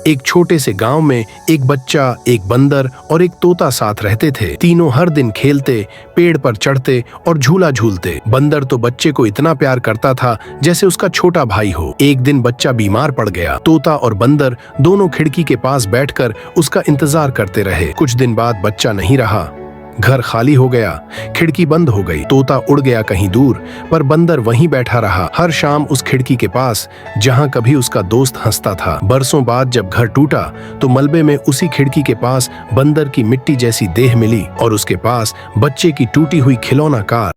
एक छोटे से गांव में एक बच्चा, एक बंदर और एक तोता साथ रहते थे। तीनों हर दिन खेलते, पेड़ पर चढ़ते और झूला झूलते। बंदर तो बच्चे को इतना प्यार करता था जैसे उसका छोटा भाई हो। एक दिन बच्चा बीमार पड़ गया। तोता और बंदर दोनों खिड़की के पास बैठकर उसका इंतजार करते रहे। कुछ दिन बाद बच्चा नहीं रहा। घर खाली हो गया, खिड़की बंद हो गई। तोता उड़ गया कहीं दूर, पर बंदर वहीं बैठा रहा, हर शाम उस खिड़की के पास जहां कभी उसका दोस्त हंसता था। बरसों बाद जब घर टूटा तो मलबे में उसी खिड़की के पास बंदर की मिट्टी जैसी देह मिली और उसके पास बच्चे की टूटी हुई खिलौना कार।